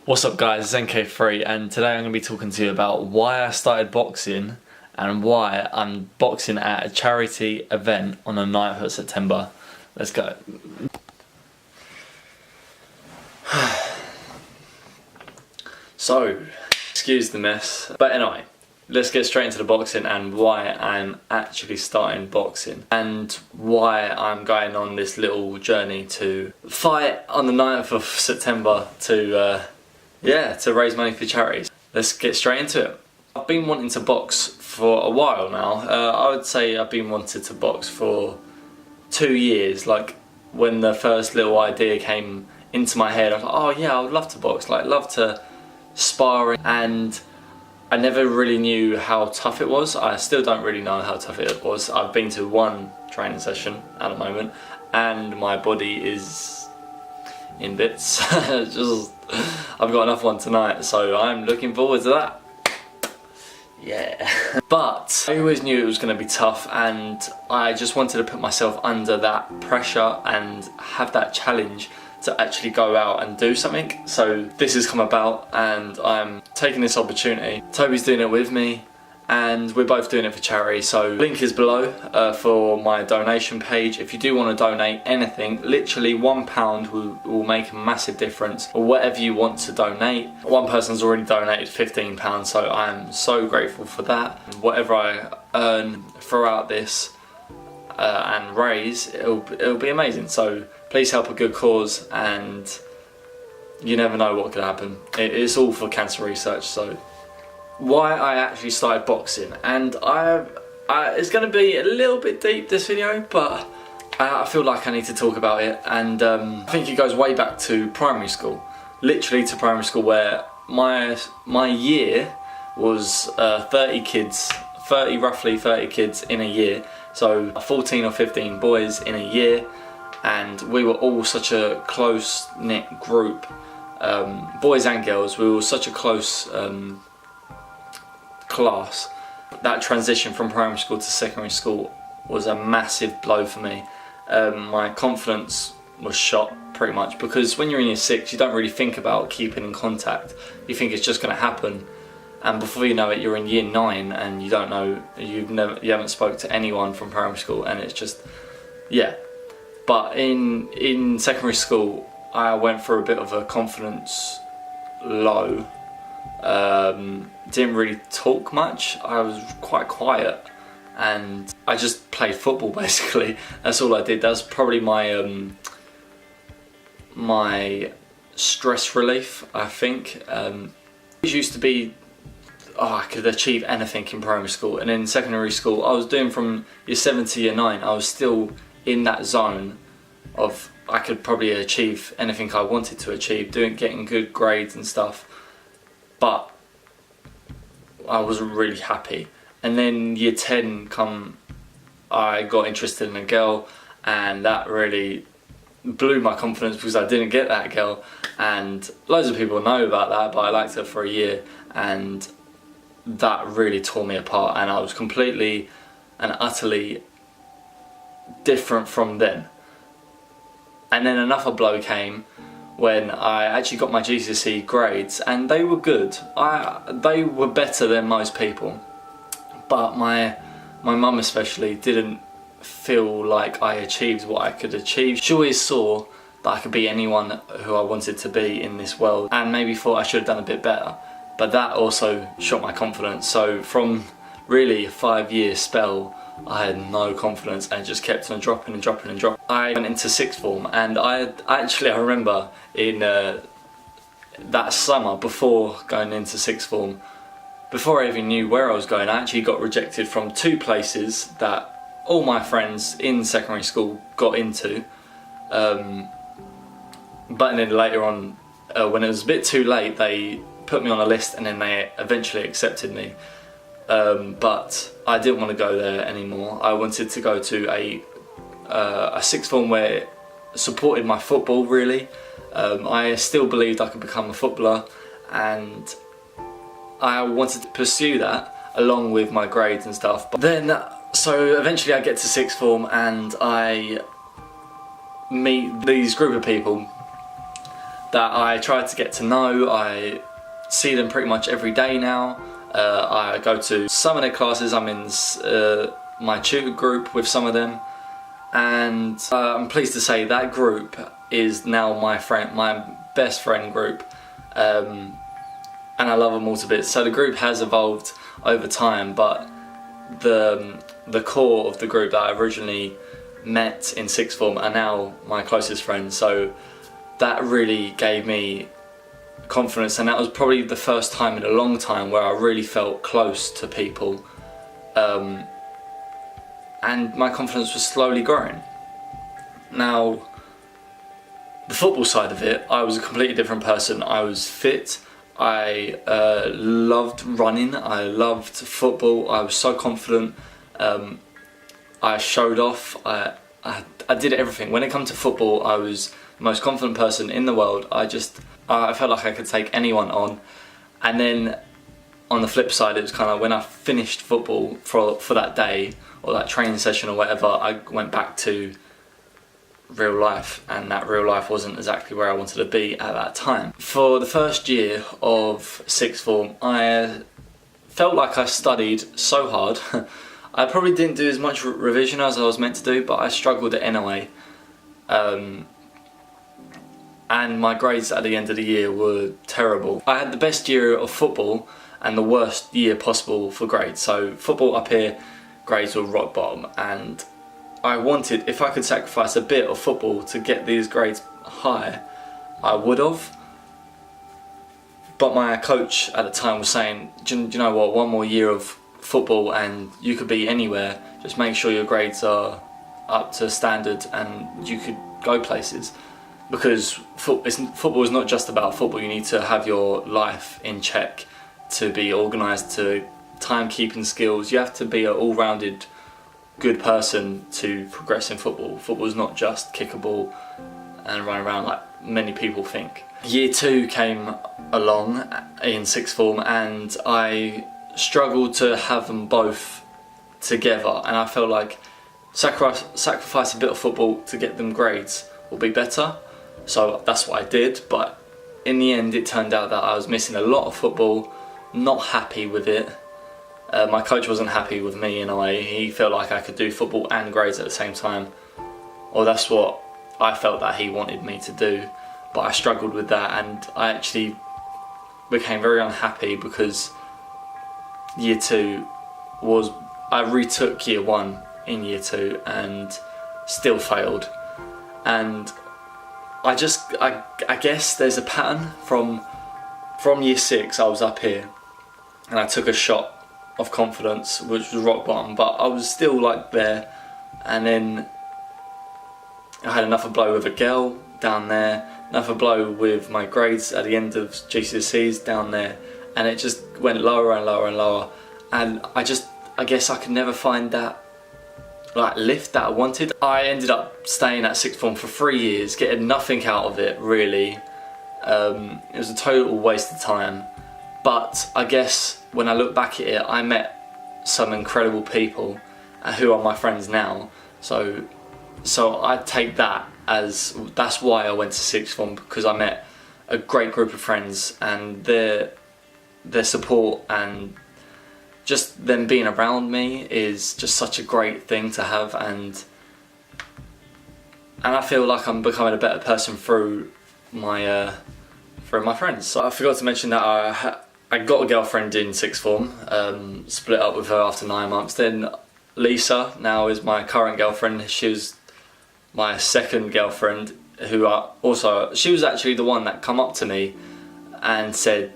What's up guys, it's NK3 and today I'm going to be talking to you about why I started boxing and why I'm boxing at a charity event on the 9th of September. Let's go. So, excuse the mess, but anyway, let's get straight into the boxing and why I'm actually starting boxing and why I'm going on this little journey to fight on the 9th of September to raise money for charities. Let's get straight into it. I've been wanting to box for a while now. I would say I've been wanting to box for 2 years. Like when the first little idea came into my head, I was like, oh yeah, I would love to box, like love to spar, and I never really knew how tough it was. I still don't really know how tough it was. I've been to one training session at the moment and my body is in bits. I've got another one tonight, so I'm looking forward to that. Yeah. But I always knew it was going to be tough and I just wanted to put myself under that pressure and have that challenge to actually go out and do something. So this has come about and I'm taking this opportunity. Toby's doing it with me and we're both doing it for charity, so link is below for my donation page. If you do want to donate anything, literally £1 will make a massive difference, or whatever you want to donate. One person's already donated £15, so I'm so grateful for that. Whatever I earn throughout this and raise, it'll be amazing. So please help a good cause, and you never know what could happen. It's all for cancer research. So why I actually started boxing, and it's going to be a little bit deep, this video, but I feel like I need to talk about it. And I think it goes way back to primary school, literally to primary school, where my year was 30 kids, roughly 30 kids in a year, so 14 or 15 boys in a year, and we were all such a close-knit group, boys and girls. We were such a close class. That transition from primary school to secondary school was a massive blow for me. My confidence was shot pretty much, because when you're in year 6 you don't really think about keeping in contact. You think it's just going to happen, and before you know it you're in year 9 and you don't know, you haven't spoke to anyone from primary school, and it's just, yeah. But in secondary school I went through a bit of a confidence low. Didn't really talk much. I was quite quiet and I just played football basically. That's all I did. That's probably my my stress relief, I think. It used to be, I could achieve anything in primary school, and in secondary school I was doing from year 7 to year 9. I was still in that zone of I could probably achieve anything I wanted to achieve, getting good grades and stuff, but I wasn't really happy. And then year 10 I got interested in a girl, and that really blew my confidence because I didn't get that girl, and loads of people know about that, but I liked her for a year and that really tore me apart, and I was completely and utterly different from then. And then another blow came when I actually got my GCSE grades, and they were good. They were better than most people, but my mum especially didn't feel like I achieved what I could achieve. She always saw that I could be anyone who I wanted to be in this world, and maybe thought I should have done a bit better, but that also shot my confidence. So from really a 5-year spell I had no confidence and just kept on dropping and dropping and dropping. I went into 6th form, and I remember in that summer before going into 6th form, before I even knew where I was going, I actually got rejected from 2 places that all my friends in secondary school got into. But then later on, when it was a bit too late, they put me on a list and then they eventually accepted me. But I didn't want to go there anymore. I wanted to go to a 6th form where it supported my football, really. I still believed I could become a footballer, and I wanted to pursue that along with my grades and stuff. But then, so eventually I get to 6th form and I meet these group of people that I try to get to know. I see them pretty much every day now. I go to some of their classes. I'm in my tutor group with some of them, and I'm pleased to say that group is now my best friend group, and I love them all to bits. So the group has evolved over time, but the core of the group that I originally met in sixth form are now my closest friends. So that really gave me confidence, and that was probably the first time in a long time where I really felt close to people, and my confidence was slowly growing. Now, the football side of it, I was a completely different person. I was fit, I loved running, I loved football, I was so confident, I showed off, I did everything. When it comes to football, I was the most confident person in the world. I felt like I could take anyone on. And then on the flip side, it was kind of when I finished football for that day or that training session or whatever, I went back to real life, and that real life wasn't exactly where I wanted to be at that time. For the first year of sixth form, I felt like I studied so hard. I probably didn't do as much revision as I was meant to do, but I struggled at NOA. And my grades at the end of the year were terrible. I had the best year of football and the worst year possible for grades. So football up here, grades were rock bottom, and I wanted, if I could sacrifice a bit of football to get these grades high, I would have. But my coach at the time was saying, do you know what, one more year of football and you could be anywhere. Just make sure your grades are up to standard and you could go places. Because football is not just about football. You need to have your life in check to be organised, to timekeeping skills. You have to be an all-rounded good person to progress in football. Football is not just kick a ball and run around like many people think. Year 2 came along in sixth form, and I struggled to have them both together, and I felt like sacrifice a bit of football to get them grades will be better. So that's what I did, but in the end it turned out that I was missing a lot of football, not happy with it. My coach wasn't happy with me in a way. He felt like I could do football and grades at the same time, or that's what I felt that he wanted me to do, but I struggled with that, and I actually became very unhappy because year 2 was, I retook year 1 in year 2 and still failed. And I guess there's a pattern from year 6. I was up here and I took a shot of confidence, which was rock bottom, but I was still like there, and then I had another blow with a girl down there, another blow with my grades at the end of GCSEs down there, and it just went lower and lower and lower, and I guess I could never find that like lift that I wanted. I ended up staying at sixth form for 3 years, getting nothing out of it really. It was a total waste of time, but I guess when I look back at it, I met some incredible people who are my friends now, so I take that as, that's why I went to sixth form, because I met a great group of friends, and their support and just them being around me is just such a great thing to have, and I feel like I'm becoming a better person through my friends. So I forgot to mention that I got a girlfriend in sixth form, split up with her after 9 months. Then Lisa now is my current girlfriend. She was my second girlfriend, she was actually the one that come up to me and said,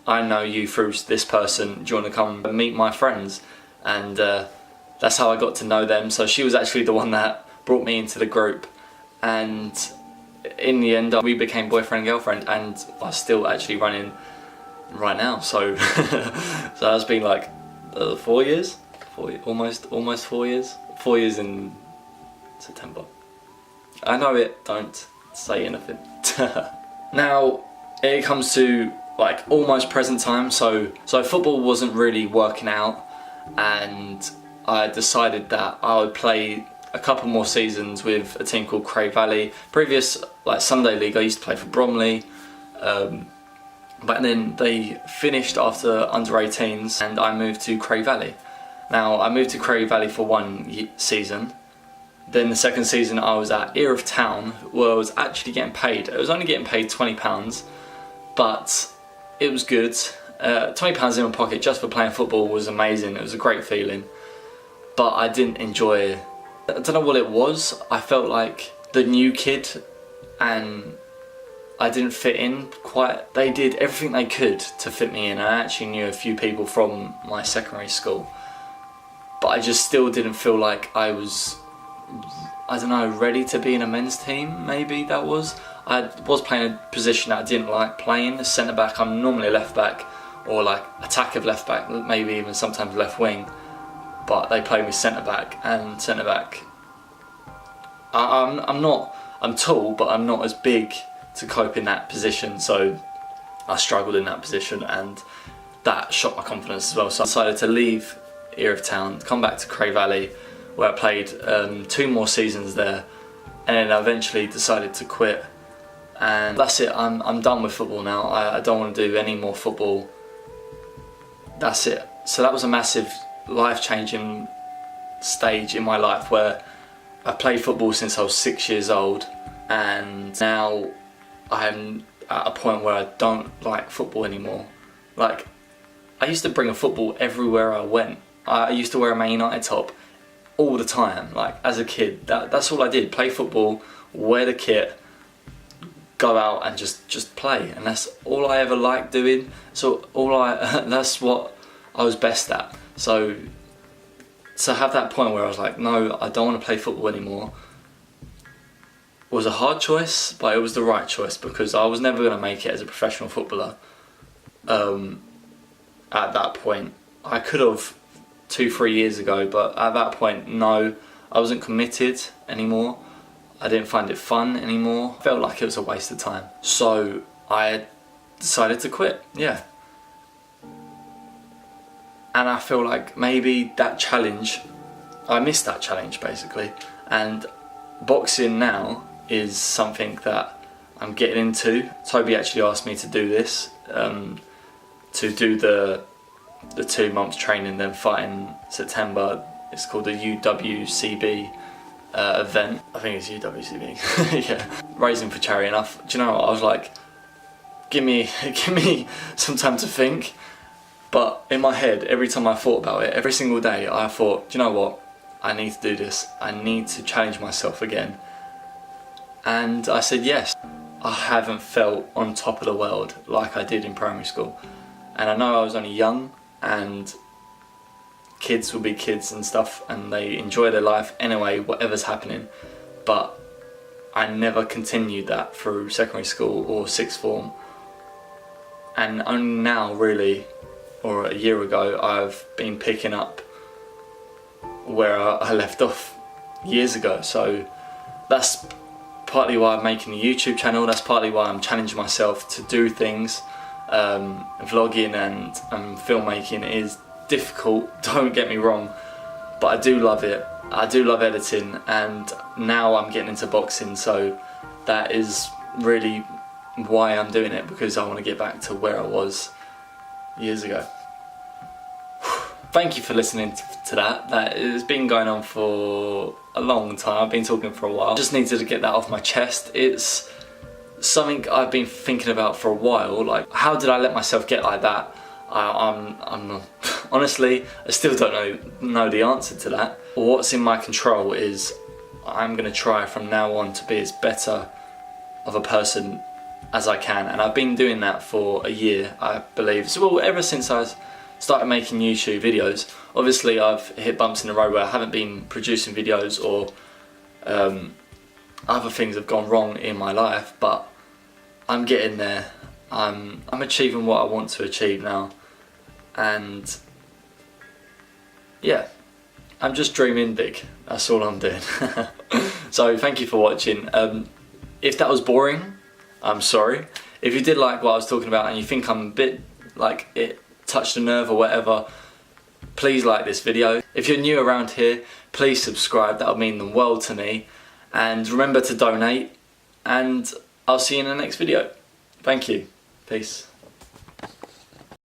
I know you through this person, do you want to come and meet my friends? And that's how I got to know them. So she was actually the one that brought me into the group, and in the end we became boyfriend and girlfriend, and are still actually running right now. So so that's been like 4 years, almost 4 years. 4 years in September. I know it, don't say anything. Now it comes to like almost present time, so football wasn't really working out, and I decided that I would play a couple more seasons with a team called Cray Valley. Previous, like Sunday League, I used to play for Bromley. But then they finished after under 18s and I moved to Cray Valley. Now I moved to Cray Valley for one season. Then the second season I was at Erith Town, where I was actually getting paid. I was only getting paid £20, but it was good. £20 in my pocket just for playing football was amazing. It was a great feeling. But I didn't enjoy, I don't know what it was. I felt like the new kid and I didn't fit in quite. They did everything they could to fit me in. I actually knew a few people from my secondary school, but I just still didn't feel like I was, I don't know, ready to be in a men's team. Maybe that was. I was playing a position that I didn't like playing, a centre back. I'm normally a left back or like attacking left back, maybe even sometimes left wing, but they played me centre back, and centre back, I'm tall, but I'm not as big to cope in that position, so I struggled in that position and that shot my confidence as well. So I decided to leave Erith Town, come back to Cray Valley, where I played 2 more seasons there, and then I eventually decided to quit. And that's it, I'm done with football now. I don't want to do any more football. That's it. So that was a massive life-changing stage in my life where I played football since I was 6 years old, and now I'm at a point where I don't like football anymore. Like, I used to bring a football everywhere I went. I used to wear a Man United top all the time, like as a kid. That's all I did, play football, wear the kit, go out and just play. And that's all I ever liked doing. So that's what I was best at. So to have that point where I was like, no, I don't want to play football anymore, was a hard choice, but it was the right choice, because I was never going to make it as a professional footballer. At that point, I could have 2-3 years ago, but at that point, no, I wasn't committed anymore. I didn't find it fun anymore. I felt like it was a waste of time. So I decided to quit, yeah. And I feel like maybe that challenge, I missed that challenge basically. And boxing now is something that I'm getting into. Toby actually asked me to do this, to do the 2 months training, then fight in September. It's called the UWCB event. I think it's UWCB. Yeah, raising for charity. And do you know what? I was like, give me some time to think. But in my head, every time I thought about it, every single day, I thought, do you know what? I need to do this. I need to challenge myself again. And I said yes. I haven't felt on top of the world like I did in primary school. And I know I was only young, and kids will be kids and stuff, and they enjoy their life anyway, whatever's happening. But I never continued that through secondary school or sixth form. And only now, really, or a year ago, I've been picking up where I left off years ago. So that's partly why I'm making a YouTube channel. That's partly why I'm challenging myself to do things. Vlogging and filmmaking is difficult, don't get me wrong, but I do love it. I do love editing, and now I'm getting into boxing, so that is really why I'm doing it, because I want to get back to where I was years ago. Thank you for listening to that. That has been going on for a long time. I've been talking for a while. Just needed to get that off my chest. It's something I've been thinking about for a while. Like, how did I let myself get like that? I'm honestly, I still don't know the answer to that. What's in my control is I'm going to try from now on to be as better of a person as I can, and I've been doing that for a year, I believe. So, well, ever since I started making YouTube videos. Obviously I've hit bumps in the road where I haven't been producing videos, or other things have gone wrong in my life, but I'm getting there. I'm achieving what I want to achieve now, and yeah, I'm just dreaming big. That's all I'm doing. So thank you for watching. If that was boring, I'm sorry. If you did like what I was talking about and you think I'm a bit like it touched a nerve or whatever, please like this video. If you're new around here, please subscribe, that would mean the world to me. And remember to donate, and I'll see you in the next video. Thank you. Peace.